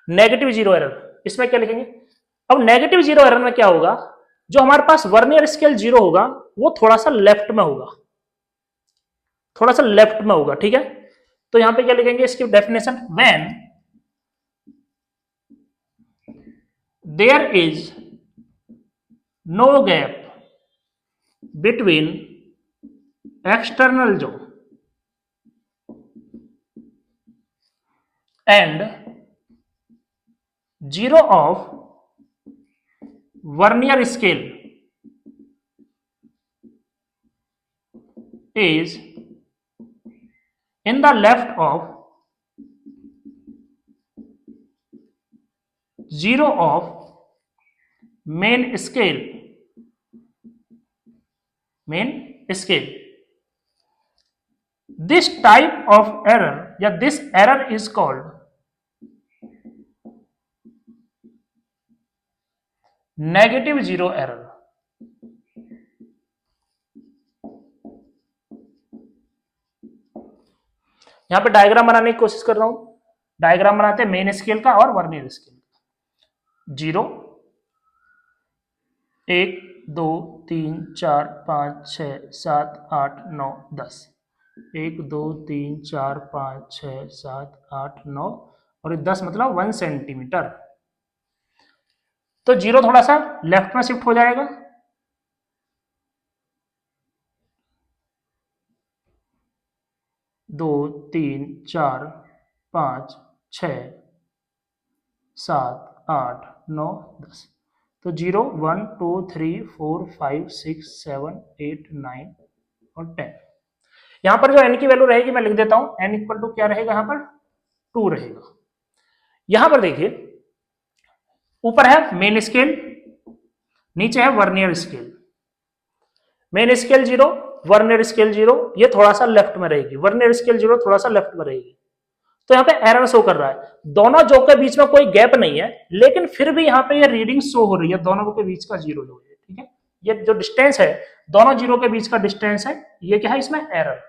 Negative zero error, इसमें क्या लिखेंगे? अब नेगेटिव जीरो एरर में क्या होगा, जो हमारे पास वर्नियर स्केल जीरो होगा वो थोड़ा सा लेफ्ट में होगा, थोड़ा सा लेफ्ट में होगा, ठीक है। तो यहां पे क्या लिखेंगे इसकी definition, when there is no gap between external jaw and zero of vernier scale is in the left of zero of main scale, main scale. This type of error या this error is called negative zero error. यहां पे diagram बनाने की कोशिश कर रहा हूं, diagram बनाते हैं मेन स्केल का और वर्नियर स्केल का। 0 1 2 3 4 5 6 7 8 9 10, 1 2 3 4 5 6 7 8 9 और 10 मतलब 1 सेंटीमीटर। तो जीरो थोड़ा सा लेफ्ट में शिफ्ट हो जाएगा, दो तीन चार पाँच छ 7 8 9 10, तो 0 1 2 3 4 5 6 7 8 9 और 10। यहां पर जो n की वैल्यू रहेगी मैं लिख देता हूं, n इक्वल टू क्या रहेगा, यहां पर 2 रहेगा। यहां पर देखिए ऊपर है मेन स्केल, नीचे है vernier scale. Main scale 0, vernier scale 0, ये थोड़ा सा लेफ्ट में रहेगी, वर्नियर स्केल 0 थोड़ा सा लेफ्ट में रहेगी। तो यहाँ पे एरर शो कर रहा है, दोनों जो के बीच में कोई गैप नहीं है, लेकिन फिर भी यहाँ पे ये रीडिंग शो हो रही है दोनों के बीच का 0 जो है, ठीक है। ये जो डिस्टेंस है दोनों जीरो के बीच का डिस्टेंस है, ये क्या है इसमें एरर।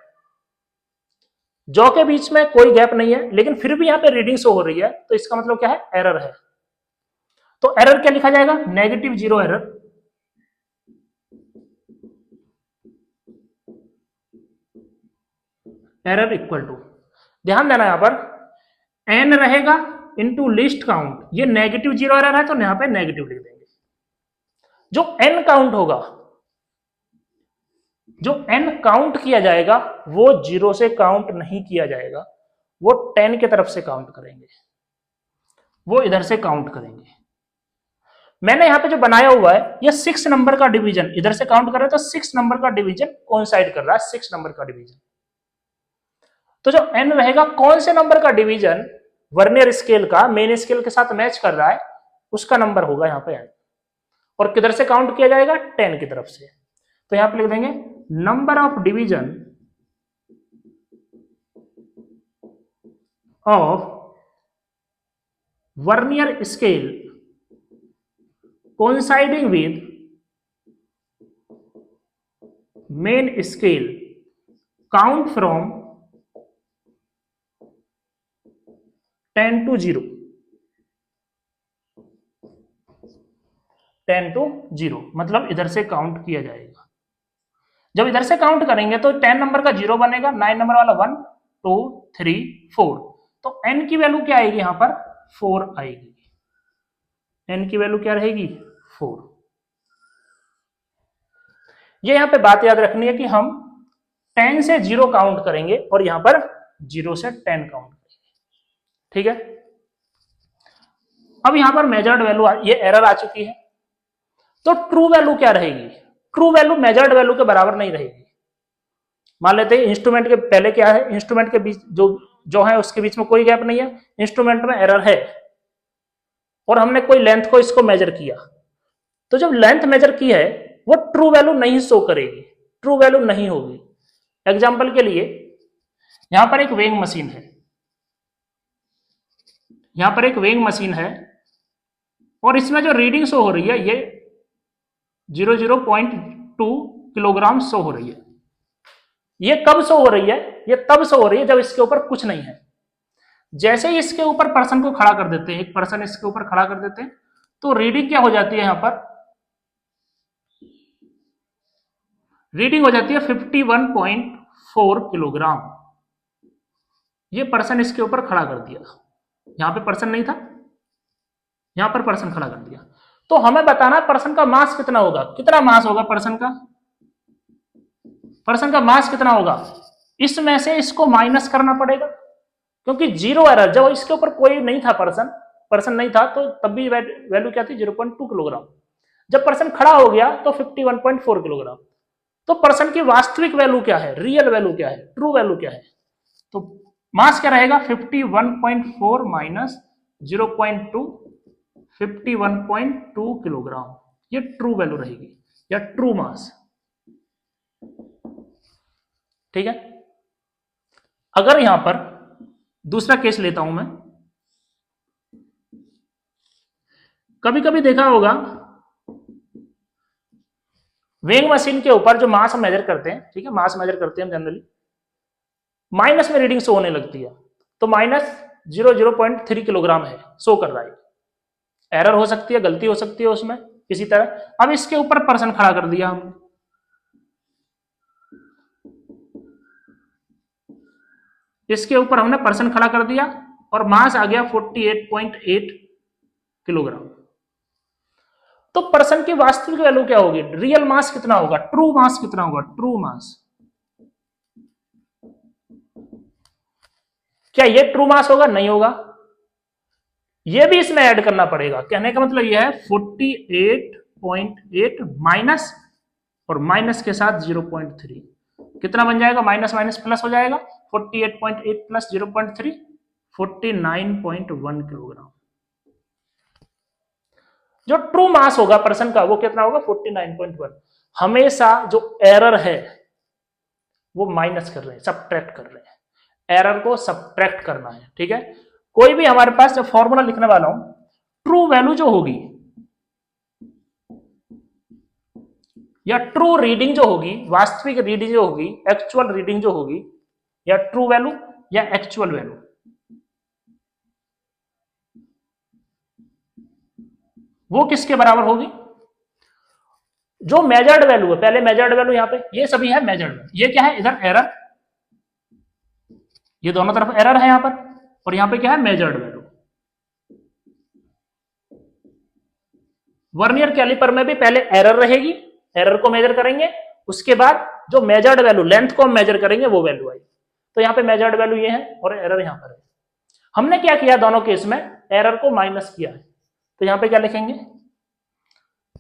जो के बीच में कोई गैप नहीं है लेकिन फिर भी यहाँ पे रीडिंग शो हो रही है, तो इसका मतलब क्या है, एरर है। तो एरर क्या लिखा जाएगा, negative zero error. Error equal to, ध्यान देना यहां पर एन रहेगा इनटू लिस्ट काउंट, ये नेगेटिव जीरो एरर है तो यहां पे नेगेटिव लिख देंगे। जो एन काउंट होगा, जो एन काउंट किया जाएगा वो जीरो से काउंट नहीं किया जाएगा, वो 10 की तरफ से काउंट करेंगे, वो इधर से काउंट करेंगे। मैंने यहां पे जो बनाया हुआ है ये 6 नंबर का डिवीजन, इधर से काउंट कर रहे हैं तो 6 नंबर का डिवीजन कोइंसाइड कर रहा है, 6 नंबर का डिवीजन। तो जो एन रहेगा कौन से नंबर का डिवीजन वर्नियर स्केल का मेन स्केल के साथ मैच कर रहा है, उसका नंबर होगा यहाँ पे एन। और किधर से काउंट किया जाएगा, 10 की तरफ से। तो यहां पे लिख देंगे number of division of vernier scale coinciding with main scale count from 10 to 0, 10 to 0 मतलब इधर से काउंट किया जाएगा। जब इधर से काउंट करेंगे तो 10 नंबर का 0 बनेगा, 9 नंबर वाला 1 2 3 4, तो n की वैल्यू क्या आएगी, यहां पर 4 आएगी। n की वैल्यू क्या रहेगी, 4। ये यहां पे बात याद रखनी है कि हम 10 से 0 काउंट करेंगे और यहां पर 0 से 10 काउंट करेंगे, ठीक है। अब यहां पर मेजर्ड वैल्यू, ये एरर आ चुकी है, तो ट्रू वैल्यू क्या रहेगी, ट्रू वैल्यू मेजर्ड वैल्यू के बराबर नहीं रहेगी। मान लेते हैं इंस्ट्रूमेंट के पहले क्या है, इंस्ट्रूमेंट के बीच जो है उसके बीच में कोई गैप नहीं है, इंस्ट्रूमेंट में एरर है और हमने कोई लेंथ को इसको मेजर किया, तो जब लेंथ मेजर की है वो ट्रू वैल्यू नहीं शो करेगी, ट्रू वैल्यू नहीं होगी। एग्जाम्पल के लिए यहां पर एक वेइंग मशीन है, यहां पर एक वेइंग मशीन है और इसमें जो रीडिंग शो हो रही है ये 0.2 किलोग्राम शो हो रही है। ये कब शो हो रही है, ये तब शो हो रही है जब इसके ऊपर कुछ नहीं है। जैसे ही इसके ऊपर पर्सन को खड़ा कर देते हैं, एक पर्सन इसके ऊपर खड़ा कर देते हैं, तो रीडिंग क्या हो जाती है यहां पर, रीडिंग हो जाती है 51.4 किलोग्राम। ये पर्सन इसके ऊपर खड़ा कर दिया, यहां पे पर्सन नहीं था, यहां पर पर्सन खड़ा कर दिया। तो हमें बताना पर्सन का मास कितना होगा, कितना मास होगा पर्सन का, पर्सन का मास कितना होगा, इसमें से इसको माइनस करना पड़ेगा, क्योंकि जीरो एरर, जब इसके ऊपर कोई नहीं था पर्सन नहीं था, तो तब भी वैल्यू क्या थी 0.2 किलोग्राम। जब पर्सन खड़ा हो गया तो 51.4 किलोग्राम। तो पर्सन की वास्तविक वैल्यू क्या है, रियल वैल्यू क्या है, ट्रू वैल्यू क्या है, तो मास क्या रहेगा 51.4 माइनस 0.2, 51.2 किलोग्राम, ये ट्रू वैल्यू रहेगी या ट्रू मास। ठीक है, अगर यहां पर दूसरा केस लेता हूं मैं, कभी कभी देखा होगा वेइंग मशीन के ऊपर जो मास हम मेजर करते हैं, ठीक है, मास मेजर करते हैं हम जनरली, माइनस में रीडिंग शो होने लगती है, तो माइनस 0.3 किलोग्राम है, शो कर रहा है, एरर हो सकती है, गलती हो सकती है उसमें किसी तरह। अब इसके ऊपर पर्सन खड़ा कर दिया हमने, इसके ऊपर हमने पर्सन खड़ा कर दिया और मास आ गया 48.8 किलोग्राम। तो पर्सन की वास्तविक वैल्यू क्या होगी, रियल मास कितना होगा, ट्रू मास कितना होगा, ट्रू मास, क्या ये ट्रू मास होगा, नहीं होगा, ये भी इसमें ऐड करना पड़ेगा। कहने का मतलब यह है 48.8 माइनस, और माइनस के साथ 0.3, कितना बन जाएगा, माइनस माइनस प्लस हो जाएगा, 48.8 प्लस 0.3, 49.1 किलोग्राम। जो ट्रू मास होगा पर्सन का वो कितना होगा 49.1। हमेशा जो एरर है वो माइनस कर रहे हैं, सबट्रैक्ट कर रहे हैं, एरर को सबट्रैक्ट करना है। ठीक है, कोई भी हमारे पास जब फॉर्मूला लिखने वाला हूं, ट्रू वैल्यू जो होगी या ट्रू रीडिंग जो होगी, वास्तविक रीडिंग जो होगी, एक्चुअल रीडिंग जो होगी, या ट्रू वैल्यू या एक्चुअल वैल्यू, वो किसके बराबर होगी, जो मेजर्ड वैल्यू है, पहले मेजर्ड वैल्यू यहां पे, ये सभी है मेजर्ड वैल्यू, ये क्या है इधर एरर, ये दोनों तरफ एरर है यहां पर, और यहां पे क्या है मेजर्ड वैल्यू। वर्नियर कैलिपर में भी पहले एरर रहेगी, एरर को मेजर करेंगे, उसके बाद जो मेजर्ड वैल्यू, लेंथ को हम मेजर करेंगे, वो वैल्यू आई। तो यहाँ पे मेजर्ड वैल्यू ये है और एरर यहां पर है। हमने क्या किया दोनों केस में, एरर को माइनस किया है, तो यहां पे क्या लिखेंगे,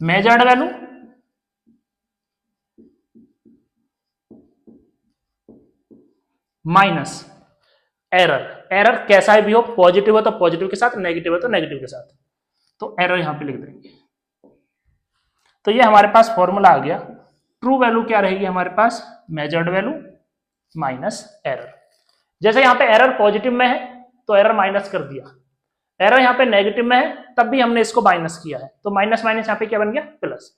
measured value minus error, error कैसा भी हो, पॉजिटिव हो तो पॉजिटिव के साथ, नेगेटिव हो तो नेगेटिव के साथ, तो एरर यहां पे लिख देंगे। तो ये हमारे पास फॉर्मूला आ गया। ट्रू वैल्यू क्या रहेगी हमारे पास, मेजर्ड वैल्यू माइनस एरर। जैसे यहां पे एरर पॉजिटिव में है तो एरर माइनस कर दिया, एरर यहां पे नेगेटिव में है तब भी हमने इसको माइनस किया है, तो माइनस माइनस यहां पे क्या बन गया प्लस।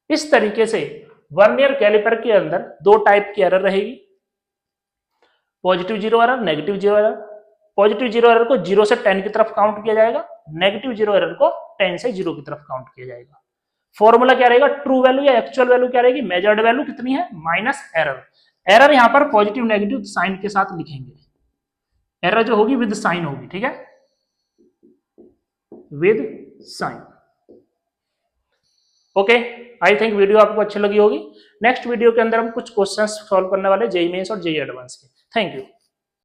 इस तरीके से वर्नियर कैलिपर के अंदर दो टाइप की एरर रहेगी, positive zero error, negative zero error. Positive zero error को 0 से 10 की तरफ काउंट किया जाएगा, नेगेटिव जीरो एरर को 10 से 0 की तरफ काउंट किया जाएगा। फॉर्मूला क्या रहेगा, ट्रू वैल्यू या एक्चुअल वैल्यू क्या रहेगी, मेजर्ड वैल्यू कितनी है माइनस एरर। एरर यहां पर पॉजिटिव नेगेटिव साइन के साथ लिखेंगे, एरर जो होगी विद साइन होगी, ठीक है, with sign. Okay, I think video आपको अच्छी लगी होगी। नेक्स्ट वीडियो के अंदर हम कुछ क्वेश्चंस सॉल्व करने वाले जेईई मेंस और जेईई एडवांस के। Thank you.